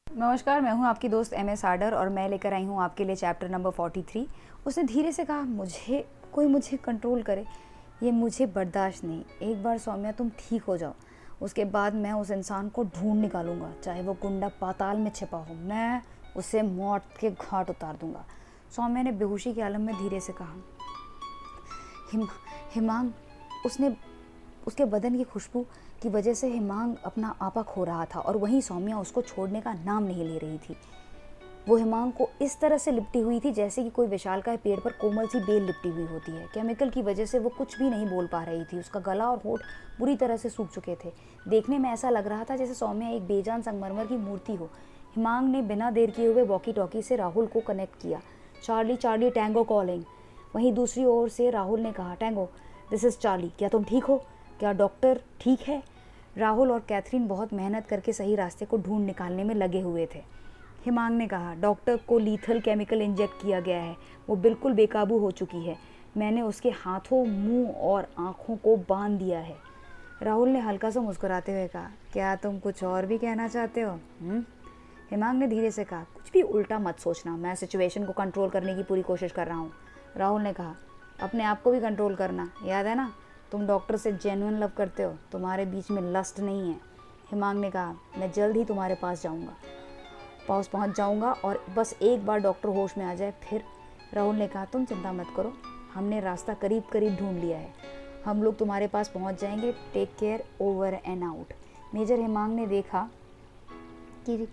नमस्कार, मैं हूं आपकी दोस्त MS आडर और मैं लेकर आई हूं आपके लिए चैप्टर नंबर 43। उसने धीरे से कहा, मुझे कंट्रोल करे, ये मुझे बर्दाश्त नहीं। एक बार सौम्या तुम ठीक हो जाओ, उसके बाद मैं उस इंसान को ढूंढ निकालूंगा, चाहे वो कुंडा पाताल में छिपा हो, मैं उसे मौत के घाट उतार दूंगा। सौम्या ने बेहोशी के आलम में धीरे से कहा, हिमांग। उसने उसके बदन की खुशबू की वजह से हिमांग अपना आपा खो रहा था और वहीं सौम्या उसको छोड़ने का नाम नहीं ले रही थी। वो हिमांग को इस तरह से लिपटी हुई थी जैसे कि कोई विशालकाय पेड़ पर कोमल सी बेल लिपटी हुई होती है। केमिकल की वजह से वो कुछ भी नहीं बोल पा रही थी। उसका गला और होंठ बुरी तरह से सूख चुके थे। देखने में ऐसा लग रहा था जैसे सौम्या एक बेजान संगमरमर की मूर्ति हो। हिमांग ने बिना देर किए हुए वॉकी टॉकी से राहुल को कनेक्ट किया। Charlie Charlie tango calling. वहीं दूसरी ओर से राहुल ने कहा, टैंगो दिस इज़ चार्ली, क्या तुम ठीक हो? क्या डॉक्टर ठीक है? राहुल और कैथरीन बहुत मेहनत करके सही रास्ते को ढूंढ निकालने में लगे हुए थे। हिमांग ने कहा, डॉक्टर को लीथल केमिकल इंजेक्ट किया गया है, वो बिल्कुल बेकाबू हो चुकी है। मैंने उसके हाथों, मुंह और आँखों को बांध दिया है। राहुल ने हल्का सा मुस्कुराते हुए कहा, क्या तुम कुछ और भी कहना चाहते हो? हिमांग ने धीरे से कहा, कुछ भी उल्टा मत सोचना, मैं सिचुएशन को कंट्रोल करने की पूरी कोशिश कर रहा हूँ। राहुल ने कहा, अपने आप को भी कंट्रोल करना, याद है ना, तुम डॉक्टर से जेन्युइन लव करते हो, तुम्हारे बीच में लस्ट नहीं है। हिमांग ने कहा, मैं जल्द ही तुम्हारे पास पहुंच जाऊंगा और बस एक बार डॉक्टर होश में आ जाए फिर। राहुल ने कहा, तुम चिंता मत करो, हमने रास्ता करीब करीब ढूंढ लिया है, हम लोग तुम्हारे पास पहुंच जाएंगे। Take care, over and out. Major Himang ने देखा कि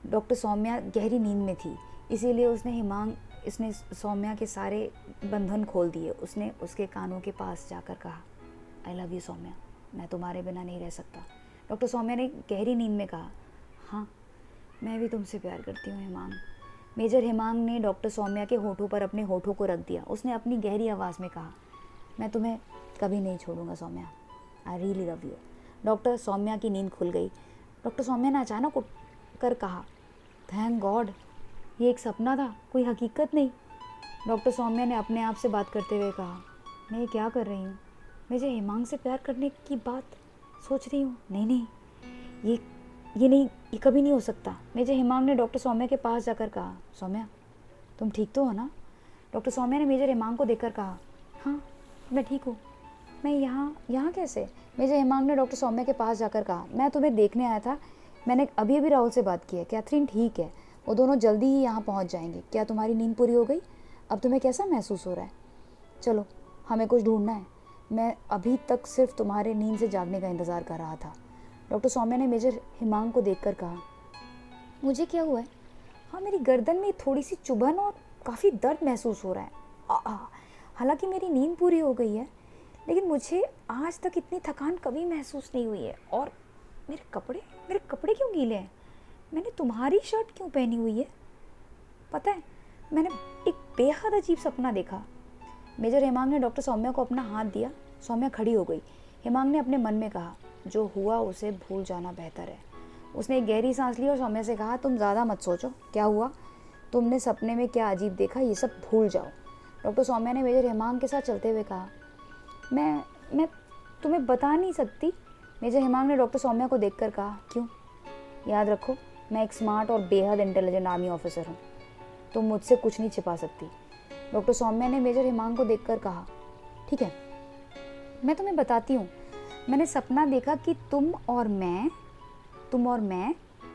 डॉक्टर सौम्या गहरी नींद में थी, इसीलिए इसने सौम्या के सारे बंधन खोल दिए। उसने उसके कानों के पास जाकर कहा, आई लव यू सौम्या, मैं तुम्हारे बिना नहीं रह सकता। डॉक्टर सौम्या ने गहरी नींद में कहा, हाँ मैं भी तुमसे प्यार करती हूँ हिमांग। मेजर हिमांग ने डॉक्टर सौम्या के होठों पर अपने होठों को रख दिया। उसने अपनी गहरी आवाज़ में कहा, मैं तुम्हें कभी नहीं छोड़ूंगा Saumya, I really love you. Doctor Saumya की नींद खुल गई। डॉक्टर सौम्या ने अचानक उठ कर कहा, थैंक गॉड, ये एक सपना था, कोई हकीकत नहीं। डॉक्टर सौम्या ने अपने आप से बात करते हुए कहा, मैं ये क्या कर रही हूँ? मुझे हिमांग से प्यार करने की बात सोच रही हूँ। नहीं, ये नहीं, ये कभी नहीं हो सकता। मेजर हिमांग ने डॉक्टर सौम्या के पास जाकर कहा, सौम्या तुम ठीक तो हो ना? डॉक्टर सौम्या ने मेजर हिमांग को देखकर कहा, हाँ मैं ठीक हूँ। मैं यहाँ कैसे? मेजर हिमांग ने डॉक्टर सौम्या के पास जाकर कहा, मैं तुम्हें देखने आया था, मैंने अभी राहुल से बात की है, कैथरीन ठीक है, वो दोनों जल्दी ही यहाँ पहुँच जाएंगे। क्या तुम्हारी नींद पूरी हो गई? अब तुम्हें कैसा महसूस हो रहा है? चलो हमें कुछ ढूंढना है, मैं अभी तक सिर्फ तुम्हारे नींद से जागने का इंतज़ार कर रहा था। डॉक्टर सौम्या ने मेजर हिमांग को देखकर कहा, मुझे क्या हुआ है? हाँ मेरी गर्दन में थोड़ी सी चुभन और काफ़ी दर्द महसूस हो रहा है। हालांकि मेरी नींद पूरी हो गई है, लेकिन मुझे आज तक इतनी थकान कभी महसूस नहीं हुई है। और मेरे कपड़े क्यों गीले हैं? मैंने तुम्हारी शर्ट क्यों पहनी हुई है? पता है, मैंने एक बेहद अजीब सपना देखा। मेजर हिमांग ने डॉक्टर सौम्या को अपना हाथ दिया। सौम्या खड़ी हो गई। हिमांग ने अपने मन में कहा, जो हुआ उसे भूल जाना बेहतर है। उसने एक गहरी सांस ली और सौम्या से कहा, तुम ज़्यादा मत सोचो, क्या हुआ, तुमने सपने में क्या अजीब देखा, ये सब भूल जाओ। डॉक्टर सौम्या ने मेजर हिमांग के साथ चलते हुए कहा, मैं तुम्हें बता नहीं सकती। मेजर हिमांग ने डॉक्टर सौम्या को देखकर कहा, क्यों? याद रखो, मैं एक स्मार्ट और बेहद इंटेलिजेंट आर्मी ऑफिसर हूँ, तुम मुझसे कुछ नहीं छिपा सकती। डॉक्टर सौम्या ने मेजर हिमांग को देखकर कहा, ठीक है, मैं तुम्हें बताती हूँ। मैंने सपना देखा कि तुम और मैं।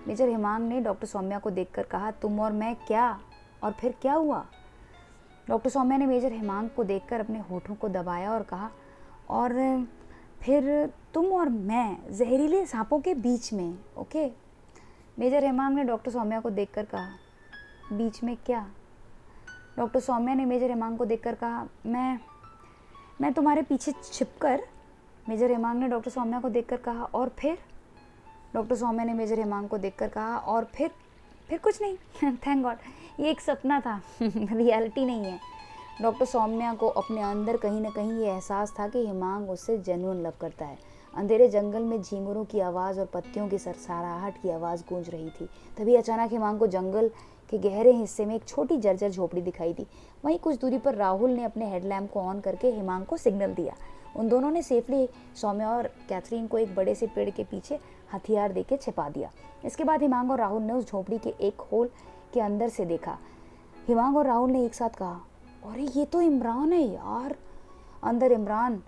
मेजर हिमांग ने डॉक्टर सौम्या को देखकर कहा, तुम और मैं क्या? और फिर क्या हुआ? डॉक्टर सौम्या ने मेजर हिमांग को देखकर अपने होठों को दबाया और कहा, और फिर तुम और मैं जहरीले सांपों के बीच में। ओके। मेजर हिमांग ने डॉक्टर सौम्या को देखकर कहा, बीच में क्या? डॉक्टर सौम्या ने मेजर हिमांग को देखकर कहा, मैं तुम्हारे पीछे छिपकर। मेजर हिमांग ने डॉक्टर सौम्या को देखकर कहा, और फिर? डॉक्टर सौम्या ने मेजर हिमांग को देखकर कहा, और फिर कुछ नहीं। थैंक गॉड, ये एक सपना था, रियलिटी नहीं है। डॉक्टर सौम्या को अपने अंदर कहीं ना कहीं ये एहसास था कि हिमांग उससे जेन्युइन लव करता है। अंधेरे जंगल में झींगुरों की आवाज़ और पत्तियों की सरसराहट की आवाज़ गूंज रही थी। तभी अचानक हिमांग को जंगल के गहरे हिस्से में एक छोटी जर्जर झोपड़ी दिखाई दी। वहीं कुछ दूरी पर राहुल ने अपने हेडलैम्प को ऑन करके हिमांग को सिग्नल दिया। उन दोनों ने सेफली सौम्या और कैथरीन को एक बड़े से पेड़ के पीछे हथियार देके छिपा दिया। इसके बाद हिमांग और राहुल ने उस झोपड़ी के एक होल के अंदर से देखा। हिमांग और राहुल ने एक साथ कहा, अरे ये तो इमरान है यार। अंदर इमरान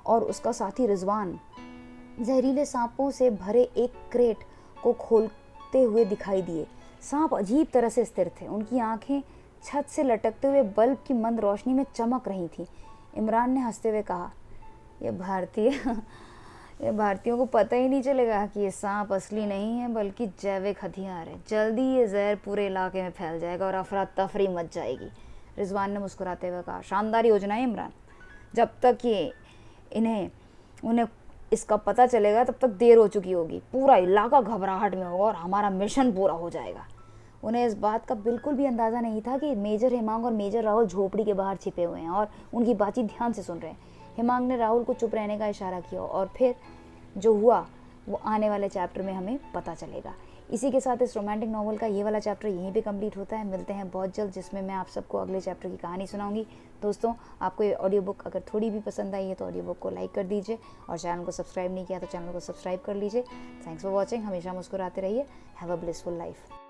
और उसका साथी रिजवान जहरीले सांपों से भरे एक क्रेट को खोलते हुए दिखाई दिए। सांप अजीब तरह से स्थिर थे, उनकी आंखें छत से लटकते हुए बल्ब की मंद रोशनी में चमक रही थी। इमरान ने हंसते हुए कहा, ये भारतीयों को पता ही नहीं चलेगा कि ये सांप असली नहीं है बल्कि जैविक हथियार है। जल्दी ये जहर पूरे इलाके में फैल जाएगा और अफरा तफरी मच जाएगी। रिजवान ने मुस्कुराते हुए कहा, शानदार योजना है इमरान। जब तक ये उन्हें इसका पता चलेगा तब तक देर हो चुकी होगी। पूरा इलाका घबराहट में होगा और हमारा मिशन पूरा हो जाएगा। उन्हें इस बात का बिल्कुल भी अंदाज़ा नहीं था कि मेजर हिमांग और मेजर राहुल झोपड़ी के बाहर छिपे हुए हैं और उनकी बातचीत ध्यान से सुन रहे हैं। हिमांग ने राहुल को चुप रहने का इशारा किया और फिर जो हुआ वो आने वाले चैप्टर में हमें पता चलेगा। इसी के साथ इस रोमांटिक नॉवल का ये वाला चैप्टर यहीं पे कंप्लीट होता है। मिलते हैं बहुत जल्द, जिसमें मैं आप सबको अगले चैप्टर की कहानी सुनाऊंगी। दोस्तों, आपको ये ऑडियो बुक अगर थोड़ी भी पसंद आई है तो ऑडियो बुक को लाइक कर दीजिए और चैनल को सब्सक्राइब नहीं किया तो चैनल को सब्सक्राइब कर लीजिए। Thanks for watching. हमेशा मुस्कुराते रहिए। Have a blissful life.